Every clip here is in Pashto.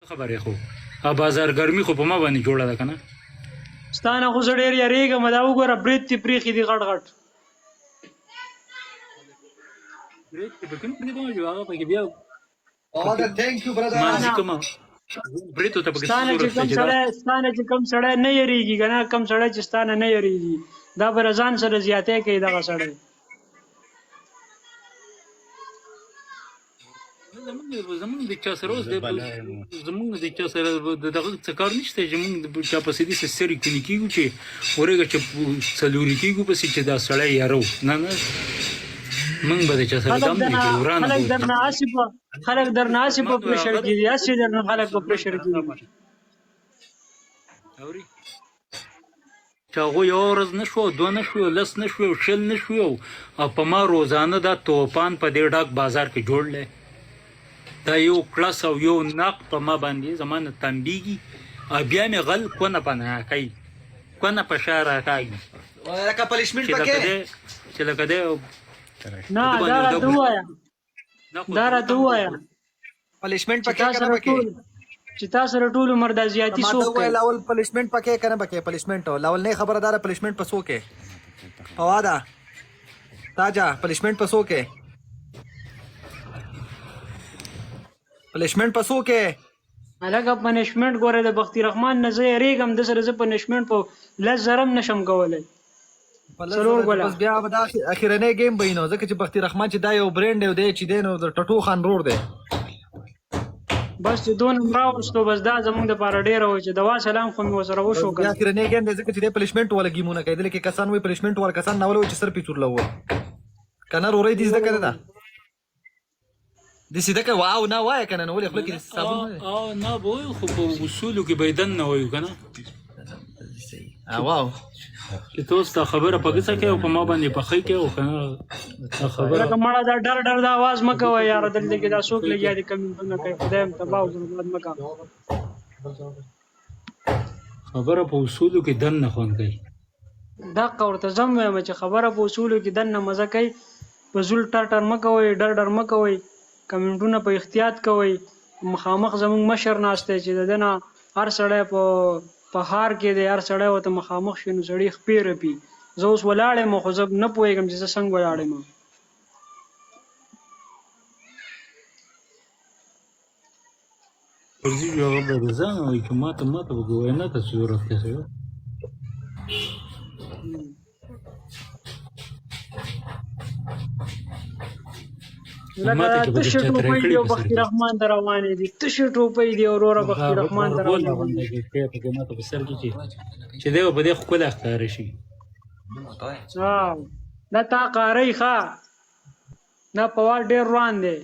خبرې خو بازار ګرمي خو په ما باندې جوړه ده که نه ستانه خو زه ډېر یارېږم دا وګوره برید دې پرېښي دي غټ غټ برید چې په کوم برید باندې هغه پکې بیا Father, thank you, brother. مانځي کومه بریدو ته پکې څه ستانه ضرورت دی چې دا ستانه چې کوم سړی نه یریږي که نه کوم سړی چې ستانه نه یریږي دا به ځان سره زیاتی کوي دغه سړی زمونږ د چا سره اوس زمونږ د چا سره دغه څه کار نشته چې مونږ چا پسې داسې سرې کونې کېږو چې ورېږه چې څلوري کېږو پسې چې دا سړی یارو نه نه مونږ به د چا سره دم نه کړو ورانه خلک درنه هسې په پرېشر کېږي هسې درنه خلک په پرېشر کېږي اوري چې هغوی یوه ورځ نه شو دوه نه شو لس نه شو شل نه شو او په ما روزانه دا توپان په دې ډاک بازار کې جوړ دی دا یو کلس او یو ناق په ما باندې زما نه تنبیږي او بیا مې غل کونه پناه کوي کونه په شا راکاږي لکه پنشمنټ پکې چې لکه دی نه دا راته ووایه دا راته ووایه پنشمنټ پکې کنه پکې چې تا سره ټول عمر دا زیاتی ما څوک ته کوي لاول پنشمنټ پکې کنه پکې پنشمنټ لاول نه خبردار پنشمنټ پسو کې فوادا تاجا پنشمنټ پسو کې پنشمنٹ پسو کې هلکه پنشمنټ ګوره د بختي رحمان نه زه یېرېږم د سره زه پنشمنټ په لس زرم نشم کولی څلور ګوله بس بیا به دا اخرنی گیم به نو ځکه چې بختي رحمان چې دا یو برینډ دی چې دی نو د ټټو خان رور دی بس چې دون راوستو بس دا زمونږ دپاره ډېره وه چې دوا سلام خو مې ورسره وشو بیا اخرنی گیم دی ځکه چې دی پنشمنټ والا گیمونه کوي دلته کې کسان وایي پنشمنټ والا کسان ناول وایي چې سر پیچور لوه کنه رورۍ دې زده کړې ده د سیده کې واو نه وای کنه نو ولې خپل کې صابون او نه به خو په اصولو کې بيدن نه وایو که نه واو چې تاسو دا خبره په ګڅه کې او په ما باندې پخې کې او که نه دا خبره لکه مړه دا ډر ډر دا آواز مه کوه یاره دلته کې دا څوک لګیا دي کمنټونه کوي خدای م تباه او برباد مه کوه خبره په اصولو کې دن نه خوند کوي دقه ورته زه هم وایم چې خبره په اصولو کې دننه مزه کوي په زول ټر ټر مه کوئ ډر ډر مه کوئ کمنټونه په احتیاط کوئ مخامخ زموږ مشر ناست دی چې د ده نه هر سړی په هار کې دی هر سړی ورته مخامخ شي نو سړي خپې رپي زه اوس ولاړ یم خو زه نه پوهېږم چې زه څنګه ولاړ یم فرضي هغه به د ځان وایي چې ماته به ګوینه ته ضرورت دی لکه تشې ټوپۍ دی او بختي رحمان ته روانې دي تشې ټوپۍ دی وروره بختي رحمان ته روانې دي ماته په سر کې چې دی به په دې ښکلی ښکاره شي دا تا قارۍ ښه دا په وار ډېر روان دی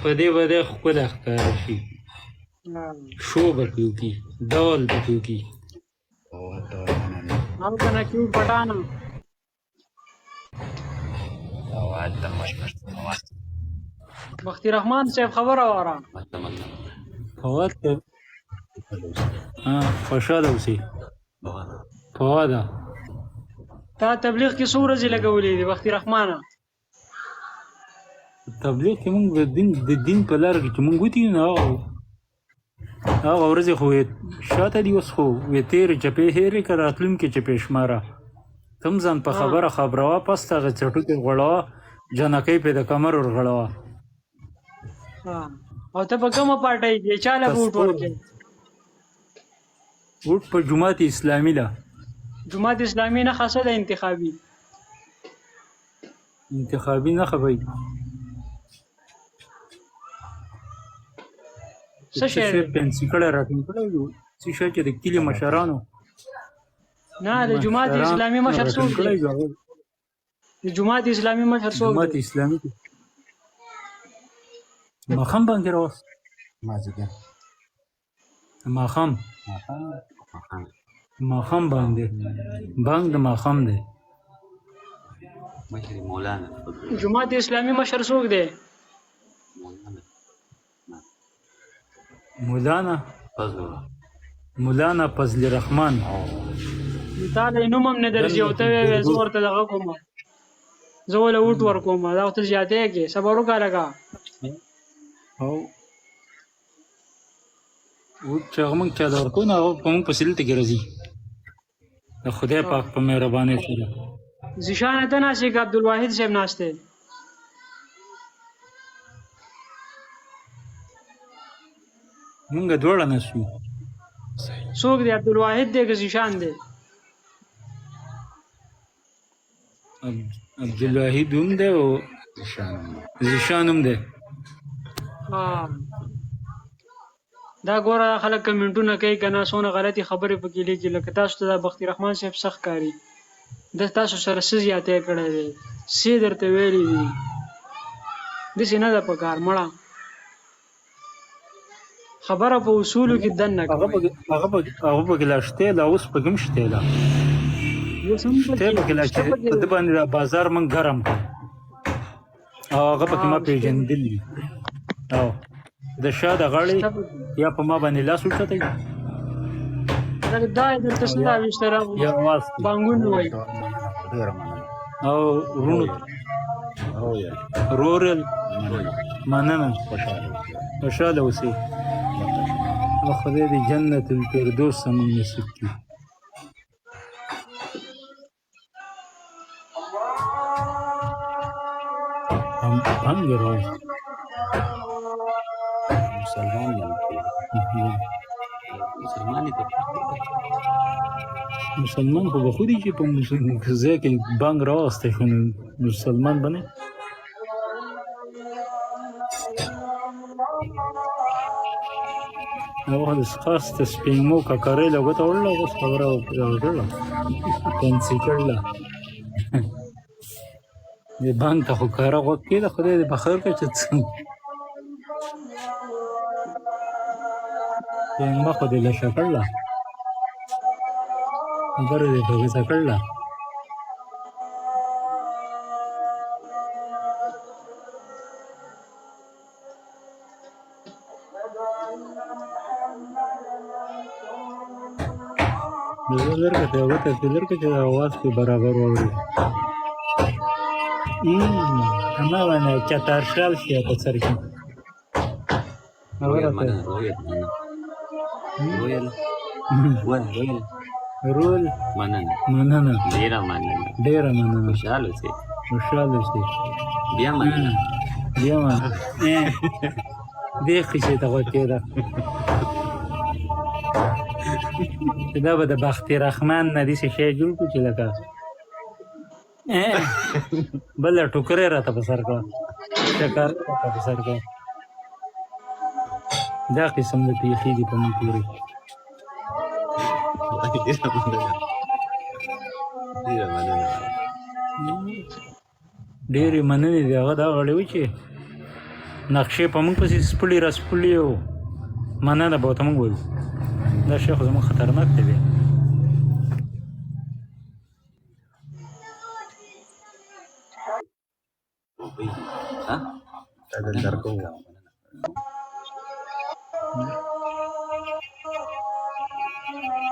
په دې به دی ښکلی ښکاره شي شو به پې وکړي ډول به پې وکړي او که نه کیوټ پټانه بختي رحمان صاحب خبره واره فواد خوشحاله اوسې فواده تا تبلیغ کې څو ورځې لګولې دي بختي رحمانه تبلیغ کې مونږ د دین په لاره کې چې مونږ وتي نو هغه ورځې خو شاته دي اوس خو وې تېرې چپې هېرې که راتلونکې چپې شماره تم ځان په خبره خبروه پس ته هغه څټوکې غوړوه جنکۍ پې د کمر ورغړوه او ته په کومه پارټۍ کې چا له ووټ ورکړې ووټ په جماعت اسلامي ده جماعت اسلامي نه خاصه ده انتخابي نه خبرې څه شی پنسي کړی راټینګ کړی څه شی چې د کلي مشرانو نه د جماعت اسلامي مشر څوک دی د جماعت اسلامي مشر څوک جماعت اسلامي ماښام باندې راوست ماښام باندې بانک د ماښام دی جماعت اسلامي مشر څوک دی مولانا فضل الرحمن تا له نوم هم نه درځي او ته وایې زه ورته دغه کوم زه وله وټ ورکوم دا خو ته زیاتې کې صبر وکړه لږه او چې هغه موږ چا ته ورکوو نو هغه په موږ په سلته کې راځي د خدای پاک په مهربانۍ سره زیشان ته ناست که عبدالواحد صاحب ناست دی موږ دواړه نسو څوک دی عبدالواحد دی که زیشان دی عبدالواحد هم دی او زیشان هم دی دا ګوره خلک کمنټونه کوي که نه څونه غلطي خبرې پکې لیکي لکه تاسو ته دا بختي رحمان صاحب سخت کاري د تاسو سره څه زیاتی کړی دی څه درته ویلي دي داسې نه ده په کار مړه خبره په اصولو کې دننه کوئ هغه پکې لا شته لا اوس پکې هم شته لا اوس هم شته پکې لا چې په ده باندې دا بازار موږ ګرم کړ او هغه پکې ما پېژندلي او د شا د غاړې یا په ما باندې لاس اوچتی دا یې درته څه راویسته یا واس بانګونه وایي او ورونو رورل مننه خوشحاله اوسئ او خدای دې جنت الفردوس زموږ نصیب کړي هم یې راوست مسلمان خو به خودي چې په ځای کې بانک راوستی شو نو مسلمان به نه هغه د خاص د سپینمو ککرۍ له ګوته وړله اوس خبره وکړله کینسل کړله د بانک ته خو کاره غوږ کېده خدای دې په خیر کړه چې څه سپینمه خو دې لشه کړله خبره دې په غوسه کړله زه لرګه ته یوه تفصیل لرګه چې د اواز پې برابر واوري هماغه نه چترشال شي په سر کې رول مننه ډېره مننه خوشحاله اوسئ بیا مننه دې قیسې ته غوږ کېده چې دا به د بختي رحمان نه داسې شی جوړ کړو چې لکه بله ټوکرۍ راته په سر کړه ټکر راته په سر کړه دا قسم د پیښې دي په موږ پورې ډېرې مننې دي هغه دا غړی و چې نقشې په موږ پسې سپلي راسپلي او مننه به ورته موږ وایو دا شی خو زموږ خطرناک دی بیا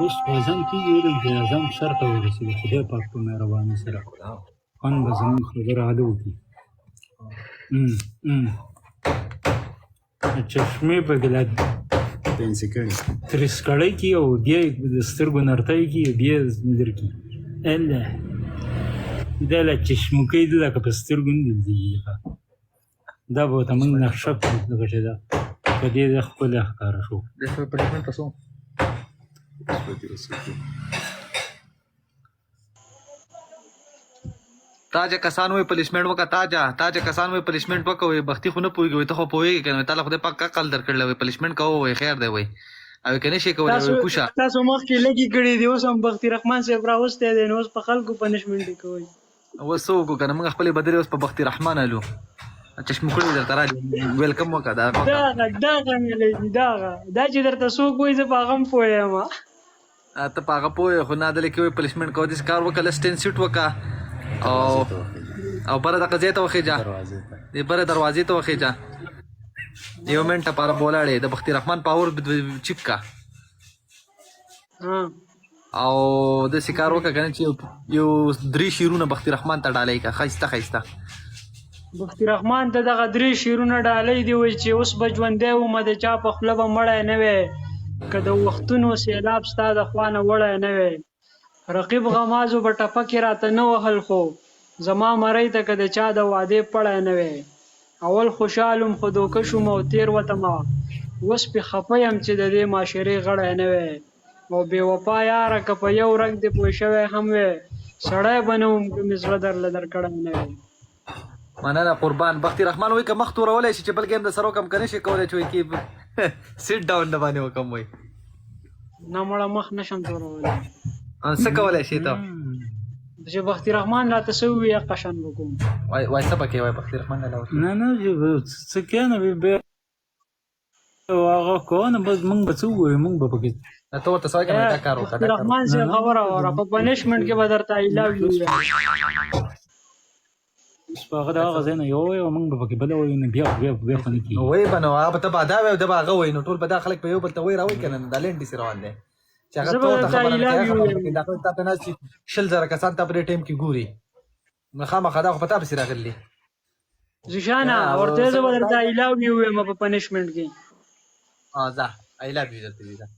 اوس په اذان کېږي ویلم چې اذان سر ته ورسېږي خدای پاک په مهربانۍ سره خوند به زموږ خبره عاده وکړي چشمې پکې لا ترېس کړی کړي او بیا یې د سترګو نرتۍ کړي او بیا یې لرې کړي الله دا لا چشموکۍ ده لکه په سترګو نه لګېږي دا به ورته موږ نقشه کړو لکه چې دا په دې ځای ښکلی ښکاره شو تاجه کسان وې پلیسمنټ وکړه تاجه کسان وې پلیسمنټ وکوي بختي خو نه پوهېږي ته خو پوهېږي که نه تعالی خدای پاک عقل درکړلی وی پلیسمنټ کوه وی خیر دی وی او که نه شي کولی وی پوشه تاسو مخکې لږې کړي دي اوس هم بختي رحمان صاحب راوستی دی نو اوس په خلکو پنشمنټ یې کوئ اوس څه وکړو که نه موږ خپلې بدرې اوس په بختي رحمان الو چشموکړې درته راځي ویلکم وکړه دغه مې لګي دا چې درته څوک وایي زه په هغه هم پوه یم ته په هغه پوه خو نه دلې کې وایي پلیسمنټ کوه داسې کار وکړه لس 10 سیټ وکړه او بره دغه ځای ته وخېجه د بره دروازې ته وخېجه یو منټه پاره بولاړې د بختي رحمان پاور چیپ کا او د سکار وکړه کنه چې یو 3 شیرونه بختي رحمان ته ډالۍ کا خيسته خيسته بختي رحمان ته دغه 3 شیرونه ډالۍ دی وای چې اوس به ژوندی وم د چا په خوله به مړی نه وی که د وختونو سیلاب ستا د خوا نه وړی نه وی رقیب غمازو به ټپکې راته نه وهل خو زما مرۍ ته که د چا د وعدې پړی نه وی اول خوشحالم خو دوکه شوم او تیر وتمه اوس پې خفه یم چې د دې معاشرې غړی نه وی او بې وفا یاره که په یو رنګ دې پوه شوی هم وی سړی به نه وم که مې زړه درله درکړی نه وی مننه قربان بختي رحمان وای که مخ تورولای شي چې بل ګیم د سره کم کنه شي کولای چې کی سیټ ډاون نه باندې وکم وای نه مړه مخ نشم تورولی څه کولای شي ته چې بختي رحمان راته څه ووایي هغه شان به کوم وای څه پکې وای بختي رحمان نه لاوه نه څه کنه به هغه کوونه بس مونږ به څه ووایو مونږ به پکې ته ورته سوای کنه دا کار وکړه بختي رحمان سي خبره وره په پنشمنت کې به درته I love you هغه د هغه ځای نه یو وایو مونږ به پکې بله وایو نو بیا خو نه کېږي وای بنو هغه ته به دا وای د به هغه وای نو ټول به دا خلک په یو بل ته وای راوي کنه دا لنډ سي روان دي چې هغه ته خبره نه کوي دا ټول ته نه شي شل زره کسان ته په ټیم کې ګوري نو خامخا دا خو پتا به سي راغلي زشانه ورته زه به درته I love you وایم په پنشمنت کې ځه I love you درته